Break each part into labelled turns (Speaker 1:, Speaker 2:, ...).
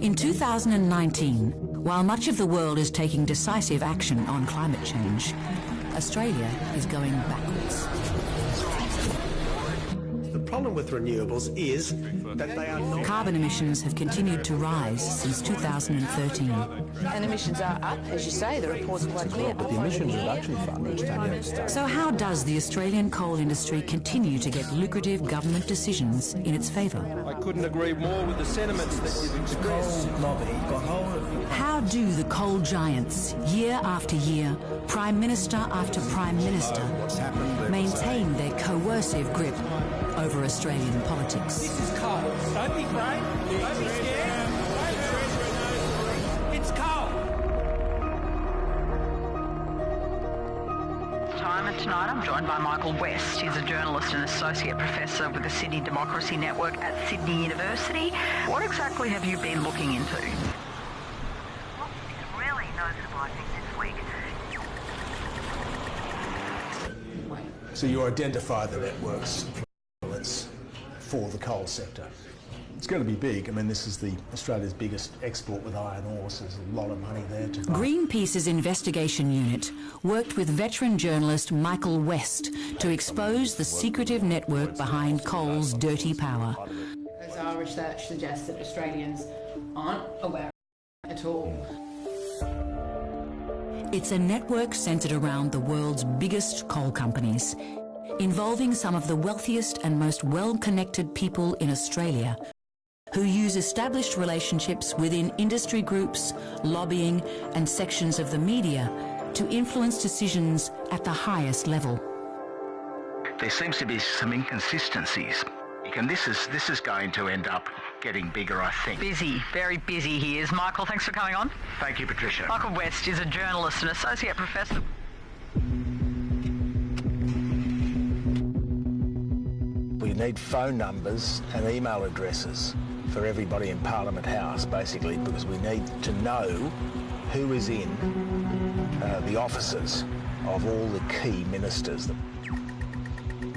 Speaker 1: In 2019, while much of the world is taking decisive action on climate change, Australia is going backwards.
Speaker 2: The problem with renewables is that they are not...
Speaker 1: Carbon emissions have continued to rise since 2013.
Speaker 3: And emissions are up, as you say, the report's quite clear.
Speaker 4: But the Emissions Reduction Fund is taking...
Speaker 1: So how does the Australian coal industry continue to get lucrative government decisions in its favour?
Speaker 5: I couldn't agree more with the sentiments that you've expressed.
Speaker 4: Coal lobby got hold of...
Speaker 1: How do the coal giants, year after year, Prime Minister after Prime Minister, maintain their coercive grip over Australian politics?
Speaker 5: This is coal. Don't be afraid. Don't be scared. It's coal.
Speaker 6: And tonight I'm joined by Michael West. He's a journalist and associate professor with the Sydney Democracy Network at Sydney University. What exactly have you been looking into?
Speaker 7: Well, it's really noticeable, I think, this week.
Speaker 2: So you identify the networks for the coal sector. It's going to be big. I mean, this is Australia's biggest export with iron ore, so there's a lot of money there to buy.
Speaker 1: Greenpeace's investigation unit worked with veteran journalist Michael West to expose the secretive network behind coal's dirty power.
Speaker 8: As our research suggests that Australians aren't aware at all.
Speaker 1: It's a network centred around the world's biggest coal companies, involving some of the wealthiest and most well-connected people in Australia, who use established relationships within industry groups, lobbying and sections of the media to influence decisions at the highest level.
Speaker 9: There seems to be some inconsistencies, and this is going to end up getting bigger, I think.
Speaker 6: Busy, very busy he is. Michael, thanks for coming on.
Speaker 9: Thank you, Patricia.
Speaker 6: Michael West is a journalist and associate professor.
Speaker 4: We need phone numbers and email addresses for everybody in Parliament House, basically, because we need to know who is in the offices of all the key ministers.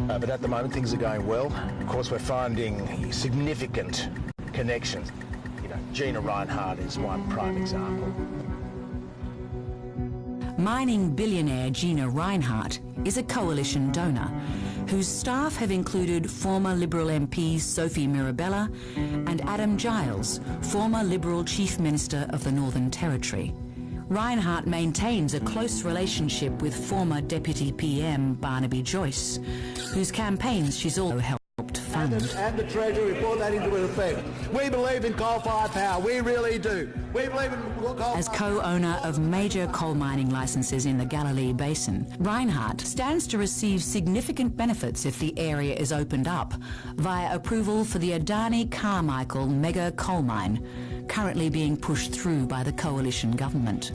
Speaker 4: But at the moment, things are going well. Of course, we're finding significant connections. You know, Gina Rinehart is one prime example.
Speaker 1: Mining billionaire Gina Rinehart is a coalition donor whose staff have included former Liberal MPs Sophie Mirabella and Adam Giles, former Liberal Chief Minister of the Northern Territory. Rinehart maintains a close relationship with former Deputy PM Barnaby Joyce, whose campaigns she's also helped fund.
Speaker 10: And the Treasury report that into effect. We believe in coal-fired power. We really do. We believe in coal.
Speaker 1: As co-owner of major coal mining licenses in the Galilee Basin, Rinehart stands to receive significant benefits if the area is opened up via approval for the Adani Carmichael mega coal mine, currently being pushed through by the coalition government.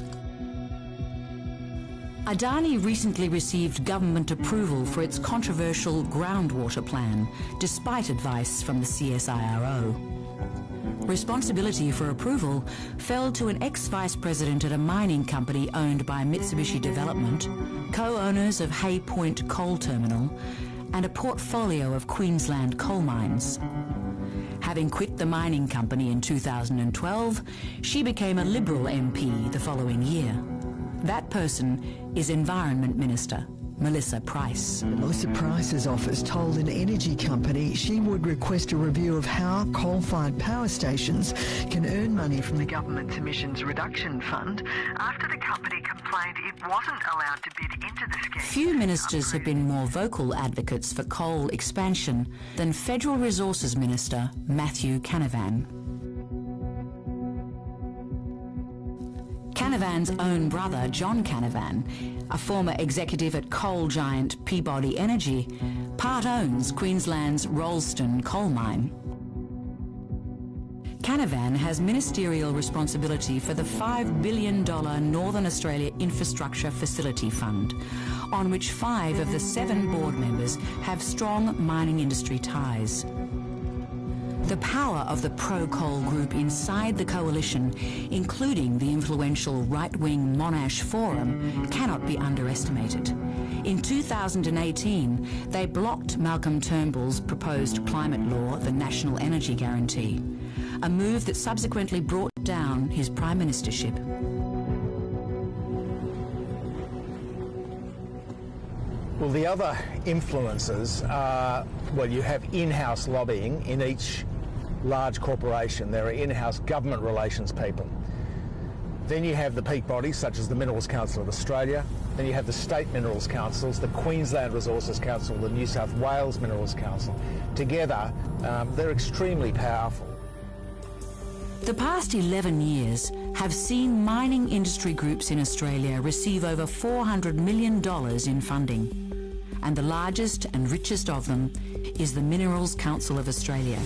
Speaker 1: Adani recently received government approval for its controversial groundwater plan, despite advice from the CSIRO. Responsibility for approval fell to an ex-vice president at a mining company owned by Mitsubishi Development, co-owners of Hay Point Coal Terminal, and a portfolio of Queensland coal mines. Having quit the mining company in 2012, she became a Liberal MP the following year. That person is Environment Minister Melissa Price.
Speaker 11: Melissa Price's office told an energy company she would request a review of how coal-fired power stations can earn money from the government's Emissions Reduction Fund after the company complained it wasn't allowed to bid into the scheme.
Speaker 1: Few ministers have been more vocal advocates for coal expansion than Federal Resources Minister Matthew Canavan. Canavan's own brother, John Canavan, a former executive at coal giant Peabody Energy, part owns Queensland's Rolleston coal mine. Canavan has ministerial responsibility for the $5 billion Northern Australia Infrastructure Facility Fund, on which 5 of the 7 board members have strong mining industry ties. The power of the pro-coal group inside the coalition, including the influential right-wing Monash Forum, cannot be underestimated. In 2018, they blocked Malcolm Turnbull's proposed climate law, the National Energy Guarantee, a move that subsequently brought down his prime ministership.
Speaker 4: Well, the other influences are, well, you have in-house lobbying in each large corporation. There are in-house government relations people. Then you have the peak bodies, such as the Minerals Council of Australia. Then you have the state minerals councils, the Queensland Resources Council, the New South Wales Minerals Council. Together, they're extremely powerful.
Speaker 1: The past 11 years have seen mining industry groups in Australia receive over $400 million in funding. And the largest and richest of them is the Minerals Council of Australia,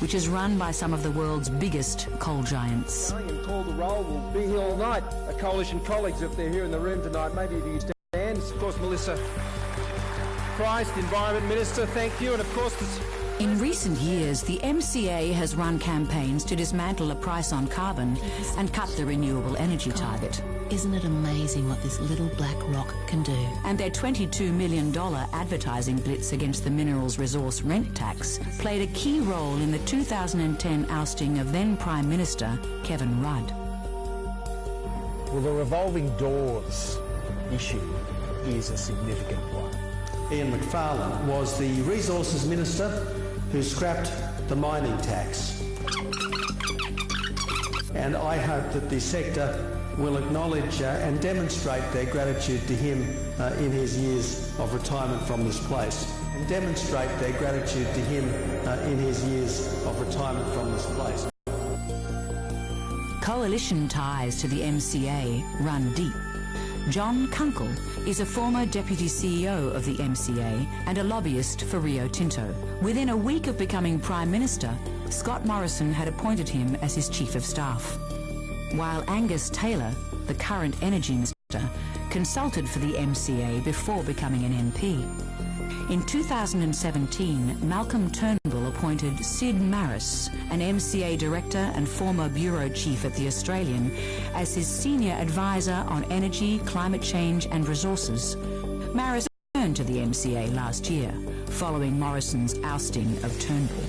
Speaker 1: which is run by some of the world's biggest coal giants.
Speaker 5: And call the roll. We'll be here all night. Our coalition colleagues, if they're here in the room tonight, maybe if you stand. Of course, Melissa Price, the Environment Minister, thank you. And of course,
Speaker 1: in recent years, the MCA has run campaigns to dismantle a price on carbon and cut the renewable energy target.
Speaker 12: Isn't it amazing what this little black rock can do?
Speaker 1: And their $22 million advertising blitz against the minerals resource rent tax played a key role in the 2010 ousting of then Prime Minister Kevin Rudd.
Speaker 4: Well, the revolving doors issue is a significant one.
Speaker 13: Ian Macfarlane was the Resources Minister who scrapped the mining tax. And I hope that the sector will acknowledge and demonstrate their gratitude to him in his years of retirement from this place. And demonstrate their gratitude to him in his years of retirement from this place.
Speaker 1: Coalition ties to the MCA run deep. John Kunkel is a former Deputy CEO of the MCA and a lobbyist for Rio Tinto. Within a week of becoming Prime Minister, Scott Morrison had appointed him as his Chief of Staff, while Angus Taylor, the current Energy Minister, consulted for the MCA before becoming an MP. In 2017, Malcolm Turnbull appointed Sid Maris, an MCA director and former bureau chief at The Australian, as his senior advisor on energy, climate change and resources. Maris returned to the MCA last year, following Morrison's ousting of Turnbull.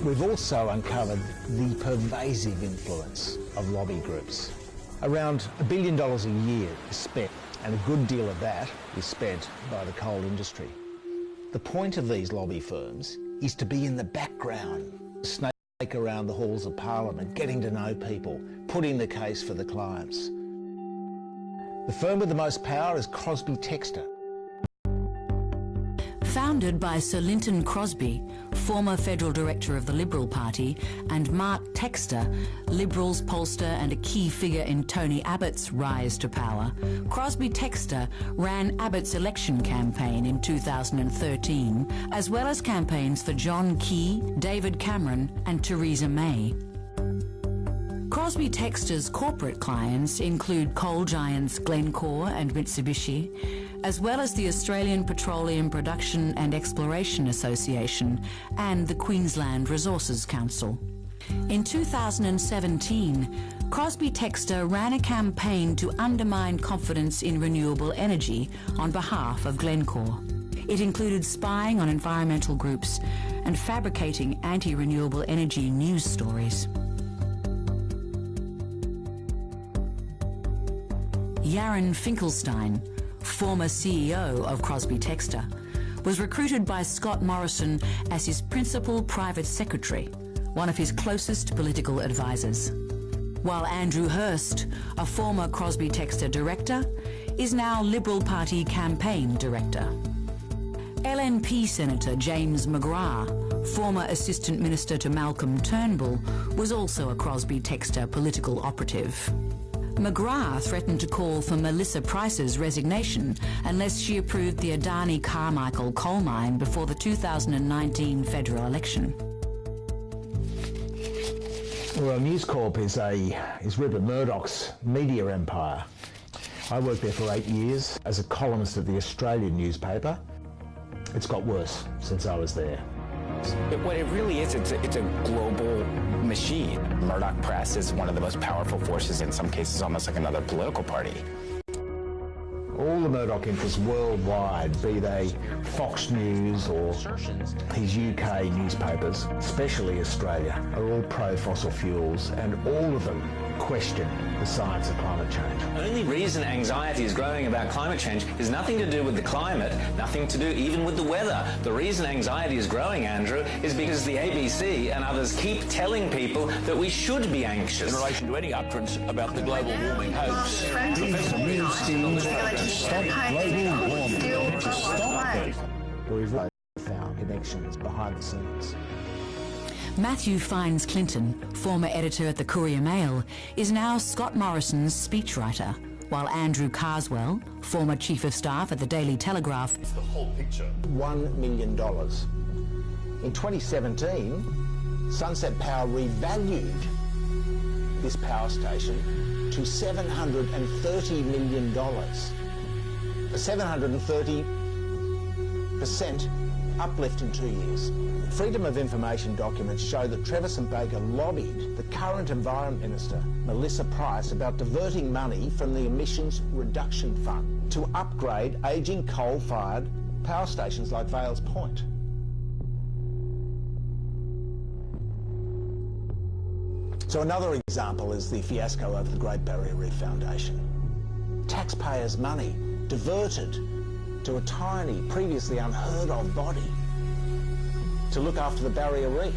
Speaker 4: We've also uncovered the pervasive influence of lobby groups. Around $1 billion a year is spent, and a good deal of that is spent by the coal industry. The point of these lobby firms is to be in the background, snake around the halls of Parliament, getting to know people, putting the case for the clients. The firm with the most power is Crosby Textor.
Speaker 1: Founded by Sir Linton Crosby, former federal director of the Liberal Party, and Mark Textor, Liberals pollster and a key figure in Tony Abbott's rise to power, Crosby Textor ran Abbott's election campaign in 2013, as well as campaigns for John Key, David Cameron and Theresa May. Crosby Textor's corporate clients include coal giants Glencore and Mitsubishi, as well as the Australian Petroleum Production and Exploration Association and the Queensland Resources Council. In 2017, Crosby Textor ran a campaign to undermine confidence in renewable energy on behalf of Glencore. It included spying on environmental groups and fabricating anti-renewable energy news stories. Yaron Finkelstein, former CEO of Crosby Textor, was recruited by Scott Morrison as his principal private secretary, one of his closest political advisors. While Andrew Hurst, a former Crosby Textor director, is now Liberal Party campaign director. LNP Senator James McGrath, former Assistant Minister to Malcolm Turnbull, was also a Crosby Textor political operative. McGrath threatened to call for Melissa Price's resignation unless she approved the Adani Carmichael coal mine before the 2019 federal election.
Speaker 4: Well, News Corp is Rupert Murdoch's media empire. I worked there for 8 years as a columnist at the Australian newspaper, It's got worse since I was there.
Speaker 14: What it really is, it's a global machine. Murdoch Press is one of the most powerful forces, in some cases almost like another political party.
Speaker 4: All the Murdoch interests worldwide, be they Fox News or his UK newspapers, especially Australia, are all pro-fossil fuels, and all of them question the science of climate change.
Speaker 15: The only reason anxiety is growing about climate change is nothing to do with the climate, nothing to do even with the weather. The reason anxiety is growing, Andrew, is because the ABC and others keep telling people that we should be anxious.
Speaker 16: In relation to any utterance about the global warming hoax, Professor
Speaker 4: Stop global warming. Stop it. We've found connections behind the scenes.
Speaker 1: Matthew Fines Clinton, former editor at the Courier Mail, is now Scott Morrison's speechwriter, while Andrew Carswell, former Chief of Staff at the Daily Telegraph...
Speaker 4: It's the whole picture. $1 million. In 2017, Sunset Power revalued this power station to $730 million. A 730% uplift in 2 years. Freedom of Information documents show that Treverson Baker lobbied the current Environment Minister, Melissa Price, about diverting money from the Emissions Reduction Fund to upgrade ageing coal-fired power stations like Vales Point. So another example is the fiasco over the Great Barrier Reef Foundation. Taxpayers' money diverted to a tiny, previously unheard of body to look after the barrier reef.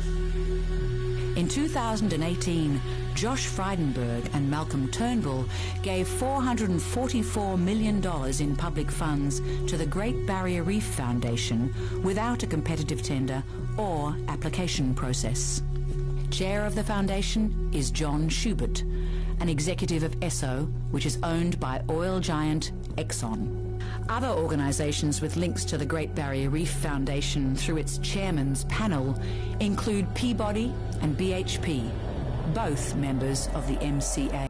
Speaker 1: In 2018, Josh Frydenberg and Malcolm Turnbull gave $444 million in public funds to the Great Barrier Reef Foundation without a competitive tender or application process. Chair of the foundation is John Schubert, an executive of Esso, which is owned by oil giant Exxon. Other organisations with links to the Great Barrier Reef Foundation through its chairman's panel include Peabody and BHP, both members of the MCA.